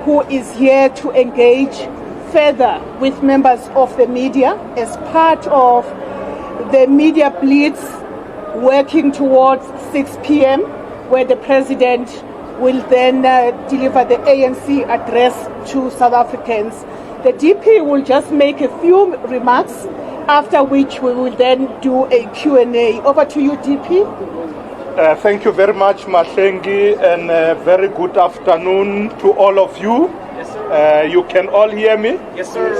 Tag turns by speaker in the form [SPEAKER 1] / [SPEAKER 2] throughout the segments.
[SPEAKER 1] who is here to engage further with members of the media as part of the media blitz working towards 6 p.m., where the President will then deliver the ANC address to South Africans. The DP will just make a few remarks, after which we will then do a Q&A. Over to you, DP.
[SPEAKER 2] Thank you very much, Mahlengi, and very good afternoon to all of you.
[SPEAKER 3] Yes, sir.
[SPEAKER 2] You can all hear me?
[SPEAKER 3] Yes, sir.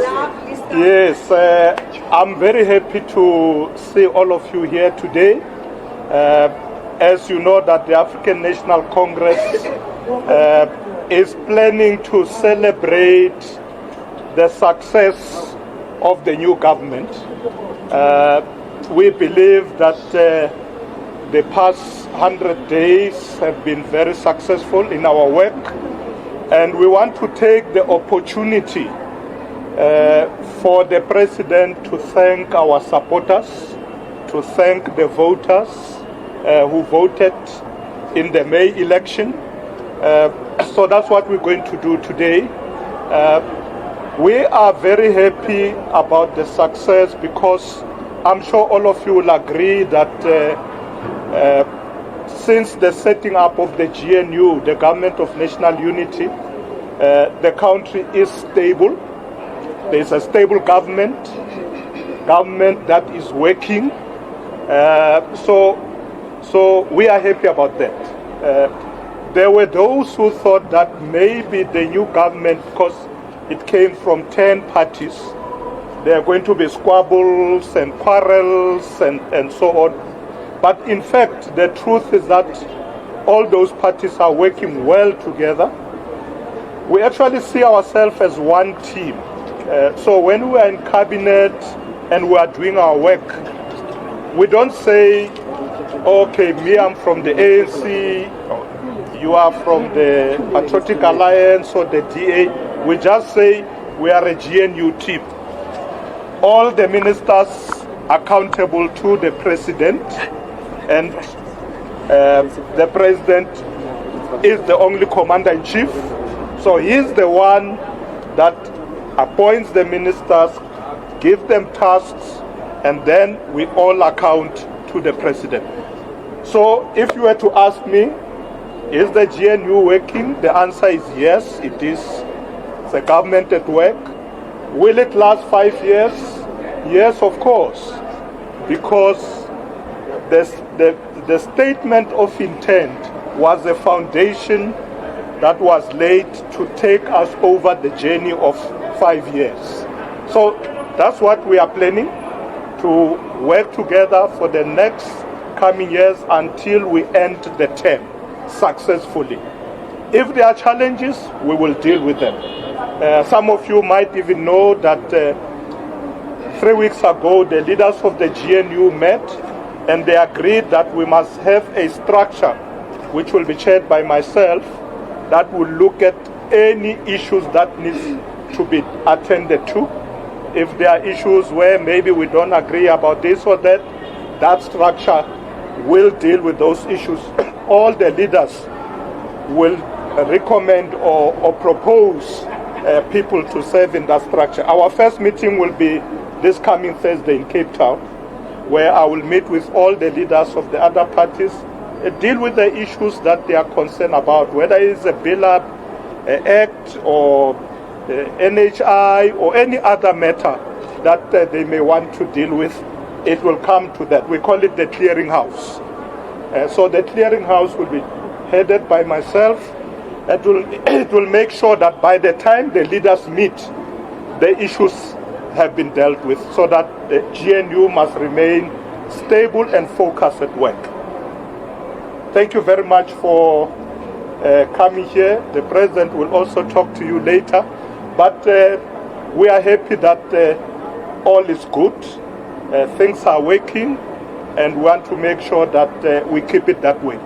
[SPEAKER 2] Yes, I'm very happy to see all of you here today. As you know, that the African National Congress is planning to celebrate the success of the new government. We believe that the past 100 days have been very successful in our work, and we want to take the opportunity for the President to thank our supporters, to thank the voters who voted in the May election. So that's what we're going to do today. We are very happy about the success because I'm sure all of you will agree that since the setting up of the GNU, the Government of National Unity, the country is stable. There's a stable government that is working. So we are happy about that. There were those who thought that maybe the new government, because it came from 10 parties, there are going to be squabbles and quarrels and so on. But in fact, the truth is that all those parties are working well together. We actually see ourselves as one team. So when we are in cabinet and we are doing our work, we don't say, okay, me, I'm from the ANC, you are from the Patriotic Alliance or the DA. We just say we are a GNU team. All the ministers accountable to the President, and the President is the only commander-in-chief. So he's the one that appoints the ministers, gives them tasks, and then we all account to the President. So if you were to ask me, is the GNU working? The answer is yes, it is. It's a government at work. Will it last 5 years? Yes, of course, because the statement of intent was a foundation that was laid to take us over the journey of 5 years. So that's what we are planning, to work together for the next coming years until we end the term successfully. If there are challenges, we will deal with them. Some of you might even know that 3 weeks ago the leaders of the GNU met and they agreed that we must have a structure which will be chaired by myself that will look at any issues that needs to be attended to. If there are issues where maybe we don't agree about this or that, that structure will deal with those issues. All the leaders will recommend or propose people to serve in that structure. Our first meeting will be this coming Thursday in Cape Town, where I will meet with all the leaders of the other parties, deal with the issues that they are concerned about, whether it's a Bill-up, Act, or NHI, or any other matter that they may want to deal with. It will come to that. We call it the clearinghouse. So the clearinghouse will be headed by myself. It will make sure that by the time the leaders meet, the issues have been dealt with, so that the GNU must remain stable and focused at work. Thank you very much for coming here. The President will also talk to you later, but we are happy that all is good. Things are working, and we want to make sure that we keep it that way.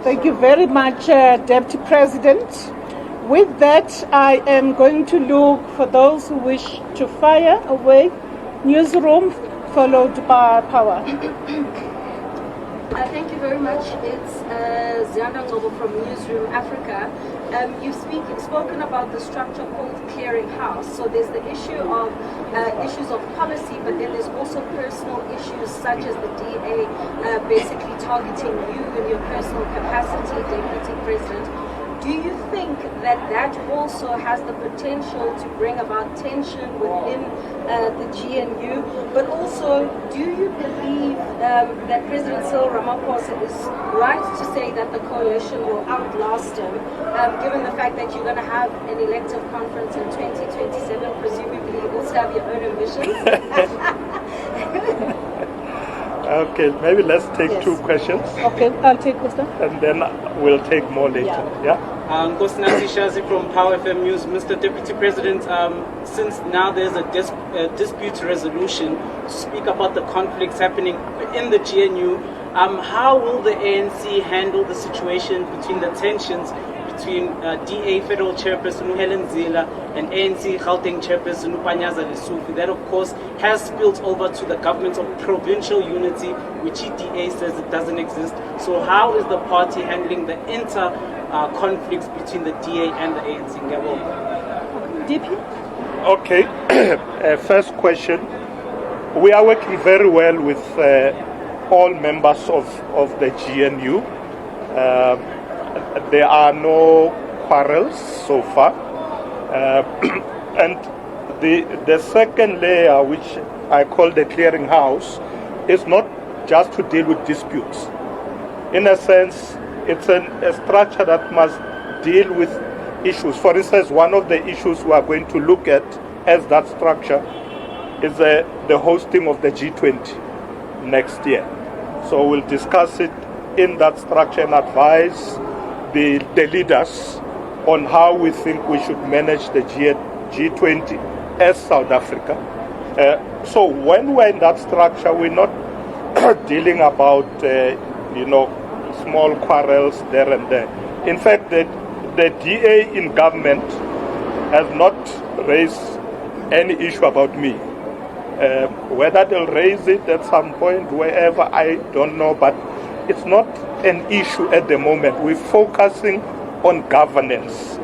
[SPEAKER 1] Thank you very much, Deputy President. With that, I am going to look for those who wish to fire away. Newsroom, followed by power.
[SPEAKER 3] Thank you very much. It's Zianda Ngobo from Newsroom Africa. You've spoken about the structure called clearinghouse. So there's the issue of issues of policy, but then there's also personal issues such as the DA basically targeting you in your personal capacity, Deputy President. Do you think that that also has the potential to bring about tension within the GNU? But also, do you believe that President Cyril Ramaphosa is right to say that the coalition will outlast him, given the fact that you're going to have an elective conference in 2027, presumably you also have your own ambitions?
[SPEAKER 2] Okay, maybe let's take two questions.
[SPEAKER 1] Okay, I'll take this one.
[SPEAKER 2] And then we'll take more later. Yeah?
[SPEAKER 4] Nkosinazi Shazi from Power FM News. Mr. Deputy President, since now there's a dispute resolution to speak about the conflicts happening in the GNU, how will the ANC handle the situation between the tensions between DA Federal Chairperson Helen Zille and ANC Gauteng Chairperson Panyaza Lesufi? That, of course, has spilled over to the government of provincial unity, which DA says it doesn't exist. So how is the party handling the conflicts between the DA and the ANC?
[SPEAKER 1] DP?
[SPEAKER 2] Okay, first question. We are working very well with all members of the GNU. There are no quarrels so far. And the second layer, which I call the clearinghouse, is not just to deal with disputes. In a sense, it's a structure that must deal with issues. For instance, one of the issues we are going to look at as that structure is the hosting of the G20 next year. So we'll discuss it in that structure and advise the leaders on how we think we should manage the G20 as South Africa. So when we're in that structure, we're not dealing about, small quarrels there and there. In fact, the DA in government has not raised any issue about me. Whether they'll raise it at some point, wherever, I don't know, but it's not an issue at the moment. We're focusing on governance.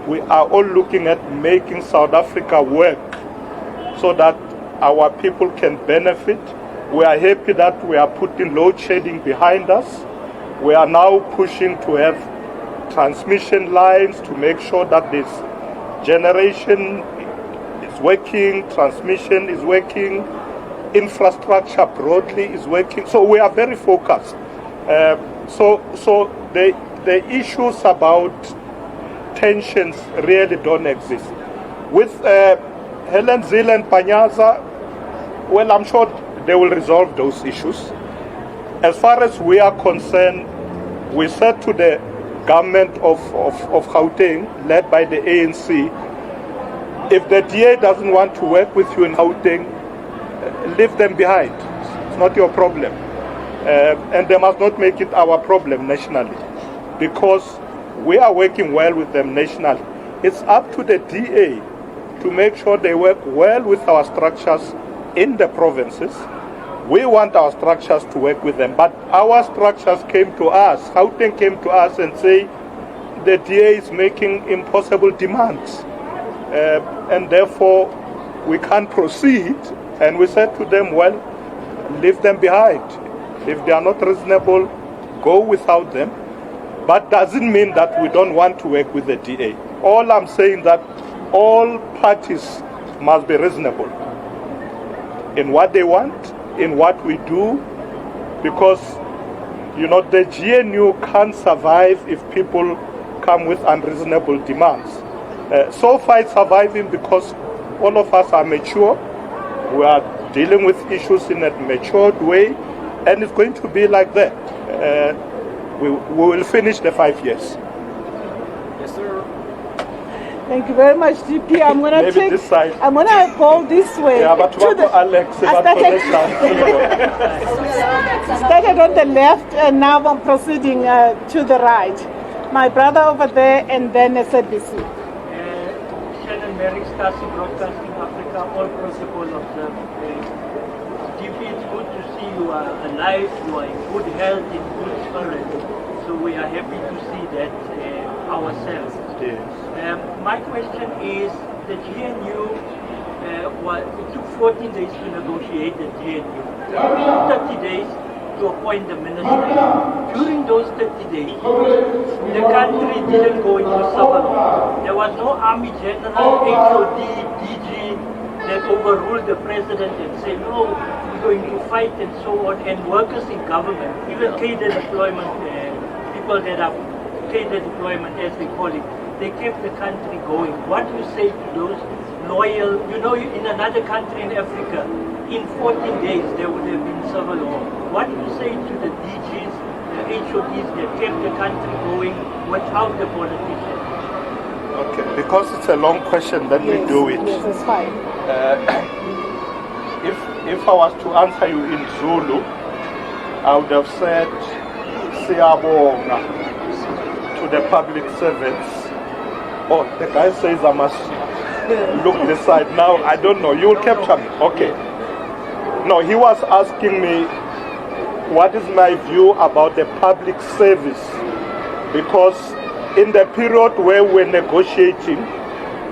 [SPEAKER 2] We are all looking at making South Africa work so that our people can benefit. We are happy that we are putting load shedding behind us. We are now pushing to have transmission lines to make sure that this generation is working, transmission is working, infrastructure broadly is working. So we are very focused. So the issues about tensions really don't exist. With Helen Zille and Panyaza, well, I'm sure they will resolve those issues. As far as we are concerned, we said to the government of Gauteng, led by the ANC, if the DA doesn't want to work with you in Gauteng, leave them behind. It's not your problem. And they must not make it our problem nationally, because we are working well with them nationally. It's up to the DA to make sure they work well with our structures in the provinces. We want our structures to work with them, but our structures came to us, Gauteng came to us and say the DA is making impossible demands, and therefore we can't proceed. And we said to them, well, leave them behind. If they are not reasonable, go without them. But doesn't mean that we don't want to work with the DA. All I'm saying that all parties must be reasonable in what they want, in what we do, because the GNU can't survive if people come with unreasonable demands. So far it's surviving because all of us are mature. We are dealing with issues in a matured way, and it's going to be like that. We will finish the 5 years.
[SPEAKER 4] Yes, sir.
[SPEAKER 1] Thank you very much, DP. I'm gonna
[SPEAKER 2] Maybe this side.
[SPEAKER 1] I'm gonna go this way.
[SPEAKER 2] Yeah, but Alex,
[SPEAKER 1] started on the left, and now I'm proceeding to the right. My brother over there, and then SABC.
[SPEAKER 5] Shannon Merrick, Stasi Broadcasting Africa, all protocol observed. DP, it's good to see you you are alive, you are in good health, in good spirit. So we are happy to see that ourselves.
[SPEAKER 2] Yes.
[SPEAKER 5] My question is, the GNU, it took 14 days to negotiate the GNU, 30 days to appoint the minister. During those 30 days, the country didn't go into civil war. There was no army general, HOD, DG that overruled the president and said, no, we're going to fight and so on. And workers in government, even cadre deployment, people that are cadre deployment as they call it, they kept the country going. What do you say to those loyal, in another country in Africa, in 14 days there would have been civil war. What do you say to the DGs, the HODs that kept the country going without the politicians?
[SPEAKER 2] Okay, because it's a long question, let me do it.
[SPEAKER 1] Yes, it's fine.
[SPEAKER 2] If I was to answer you in Zulu, I would have said Siyabonga to the public servants. Oh, the guy says I must look this side now. I don't know. You will capture me. Okay. No, he was asking me what is my view about the public service, because in the period where we're negotiating,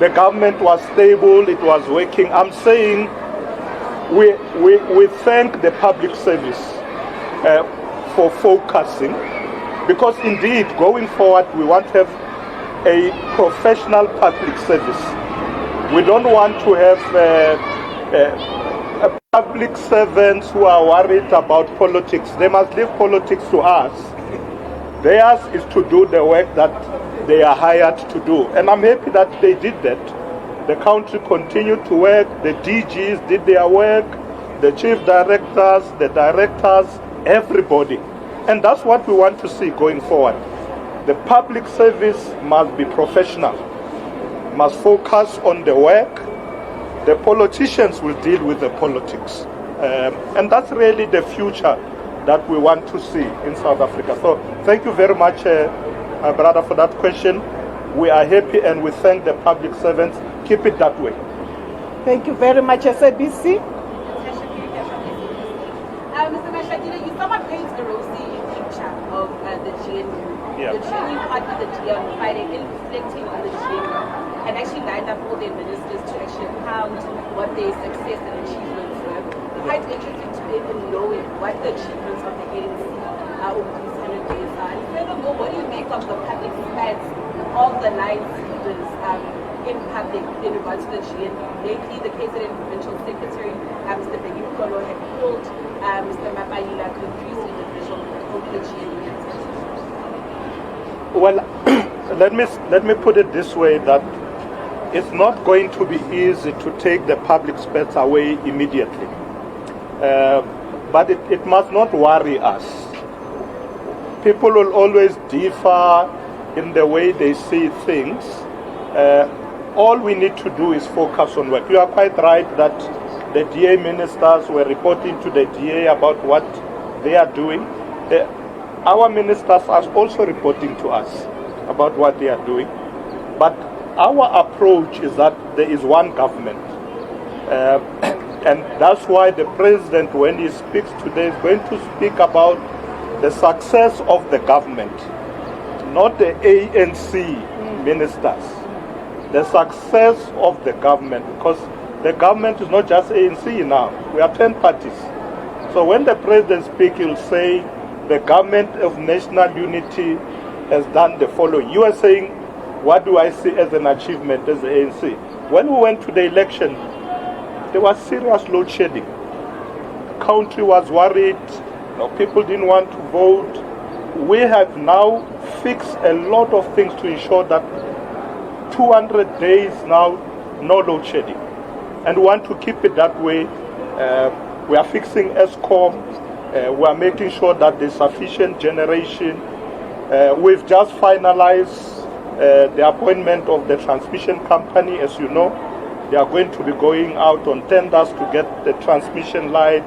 [SPEAKER 2] the government was stable, it was working. I'm saying we thank the public service for focusing, because indeed going forward we want to have a professional public service. We don't want to have public servants who are worried about politics. They must leave politics to us. Theirs is to do the work that they are hired to do. And I'm happy that they did that. The country continued to work. The DGs did their work. The chief directors, the directors, everybody. And that's what we want to see going forward. The public service must be professional, must focus on the work. The politicians will deal with the politics. And that's really the future that we want to see in South Africa. So thank you very much, my brother, for that question. We are happy and we thank the public servants. Keep it that way.
[SPEAKER 1] Thank you very much, SABC.
[SPEAKER 3] Mr. Mashatile, you somewhat paint a rosy picture of the GNU.
[SPEAKER 2] Yeah.
[SPEAKER 3] The GNU party, the GNU fighting and reflecting on the GNU, and actually lined up all their ministers to actually count what their success and achievements were. Quite interested in knowing what the achievements of the ANC over these 100 days are. And furthermore, what do you make of the public stance of the alliance leaders in public in regards to the GNU? Lately, the KZN Provincial Secretary, Mr. Begimkolo, had called Mr. Mapaila confused individual over the GNU.
[SPEAKER 2] Well, let me put it this way, that it's not going to be easy to take the public space away immediately. But it must not worry us. People will always differ in the way they see things. All we need to do is focus on work. You are quite right that the DA ministers were reporting to the DA about what they are doing. Our ministers are also reporting to us about what they are doing. But our approach is that there is one government. And that's why the president, when he speaks today, is going to speak about the success of the government, not the ANC ministers. The success of the government, because the government is not just ANC now. We are 10 parties. So when the president speaks, he'll say the government of national unity has done the following. You are saying, what do I see as an achievement as the ANC? When we went to the election, there was serious load shedding. The country was worried. People didn't want to vote. We have now fixed a lot of things to ensure that 200 days now, no load shedding. And we want to keep it that way. We are fixing ESCOM. We are making sure that there's sufficient generation. We've just finalized the appointment of the transmission company. As you know, they are going to be going out on tenders to get the transmission line.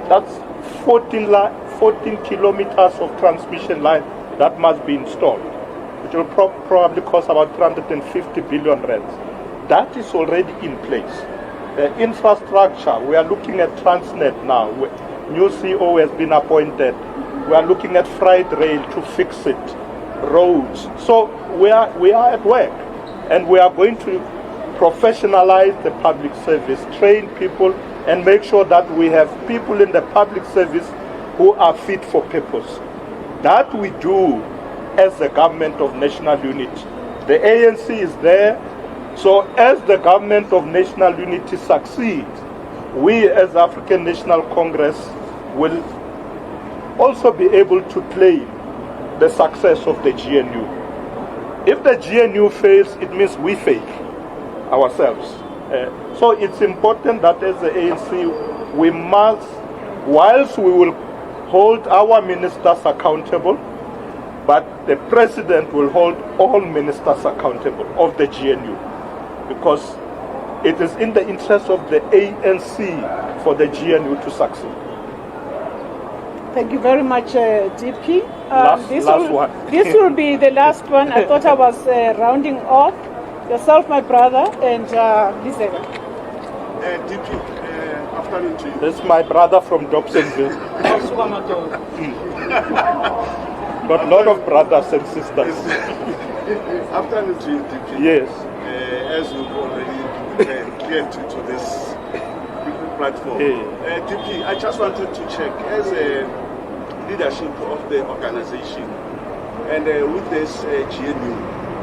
[SPEAKER 2] That's 14 kilometers of transmission line that must be installed. It will probably cost about 350 billion rands. That is already in place. Infrastructure, we are looking at Transnet now. new CEO has been appointed. We are looking at freight rail to fix it, roads. So we are at work, and we are going to professionalize the public service, train people, and make sure that we have people in the public service who are fit for purpose. That we do as the government of national unity. The ANC is there, so as the government of national unity succeeds, we as African National Congress will also be able to claim the success of the GNU. If the GNU fails, it means we fail ourselves. So it's important that as the ANC, we must, whilst we will hold our ministers accountable, but the president will hold all ministers accountable of the GNU, because it is in the interest of the ANC for the GNU to succeed.
[SPEAKER 1] Thank you very much, DP.
[SPEAKER 2] This
[SPEAKER 1] will be the last one. I thought I was rounding off. Yourself, my brother, and Lizelle.
[SPEAKER 6] DP, afternoon to you.
[SPEAKER 2] This is my brother from Dobsonville. Got a lot of brothers and sisters.
[SPEAKER 6] Afternoon to you, DP.
[SPEAKER 2] Yes.
[SPEAKER 6] As we've already cleared to this platform. DP, I just wanted to check, as a leadership of the organization, and with this GNU,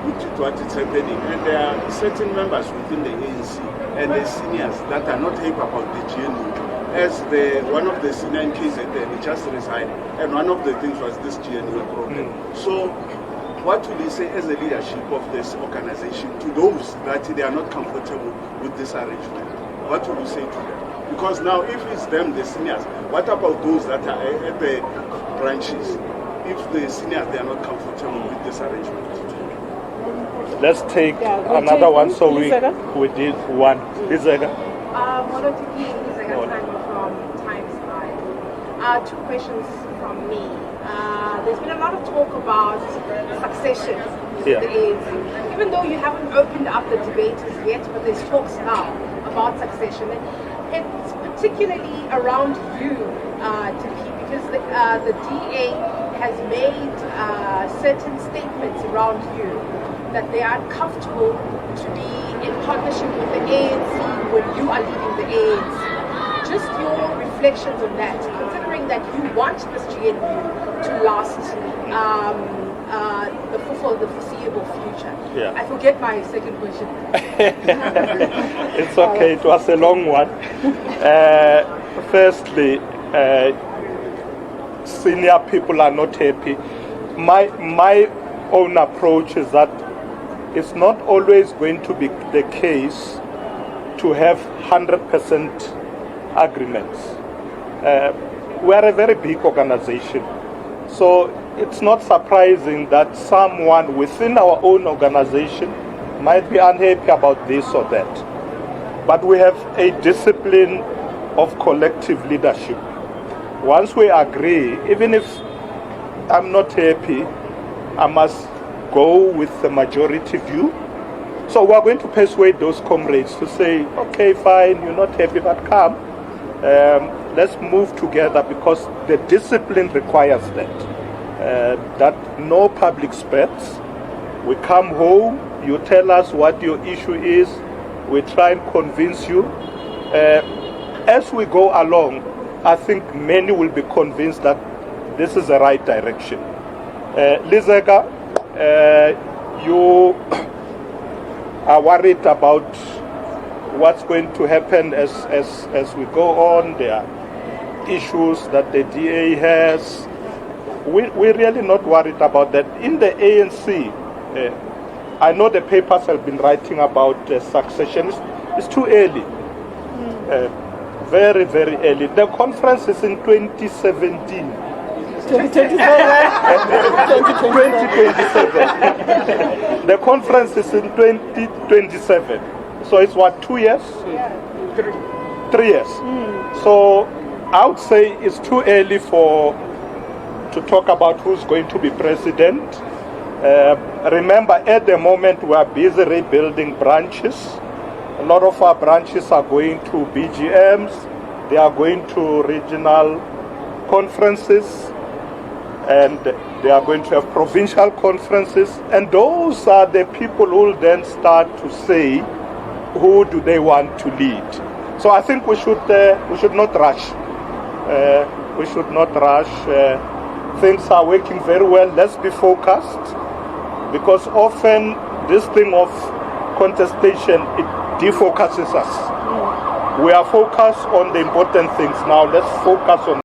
[SPEAKER 6] with what is happening, and there are certain members within the ANC and the seniors that are not happy about the GNU. As one of the senior in KZN, he just resigned, and one of the things was this GNU problem. So, what will you say as a leadership of this organization to those that they are not comfortable with this arrangement? What will you say to them? Because now, if it's them, the seniors, what about those that are at the branches? If the seniors, they are not comfortable with this arrangement?
[SPEAKER 2] Let's take another one, so we did one. Lizelle.
[SPEAKER 7] From Times Live. Two questions from me. There's been a lot of talk about succession in the ANC. Even though you haven't opened up the debate as yet, but there's talks now about succession. It's particularly around you, DP, because the DA has made certain statements around you that they are comfortable to be in partnership with the ANC when you are leading the ANC. Just your reflections on that, considering that you want this GNU to last for the foreseeable future.
[SPEAKER 2] Yeah.
[SPEAKER 7] I forget my second question.
[SPEAKER 2] It's okay, it was a long one. Firstly, senior people are not happy. My own approach is that it's not always going to be the case to have 100% agreements. We are a very big organization, so it's not surprising that someone within our own organization might be unhappy about this or that. But we have a discipline of collective leadership. Once we agree, even if I'm not happy, I must go with the majority view. So we're going to persuade those comrades to say, okay, fine, you're not happy, but come. Let's move together, because the discipline requires that no public spats. We come home, you tell us what your issue is, we try and convince you. As we go along, I think many will be convinced that this is the right direction. Lizelle, you are worried about what's going to happen as we go on. There are issues that the DA has. We're really not worried about that. In the ANC, I know the papers have been writing about succession. It's too early. Very, very early. The conference is in 2017.
[SPEAKER 1] 2027.
[SPEAKER 2] The conference is in 2027. So it's what, 2 years? 3 years. So I would say it's too early to talk about who's going to be president. Remember, at the moment we are busy rebuilding branches. A lot of our branches are going to BGMs. They are going to regional conferences, and they are going to have provincial conferences, and those are the people who will then start to say who do they want to lead. So I think we should not rush. We should not rush. Things are working very well. Let's be focused, because often this thing of contestation, it defocuses us. We are focused on the important things now. Let's focus on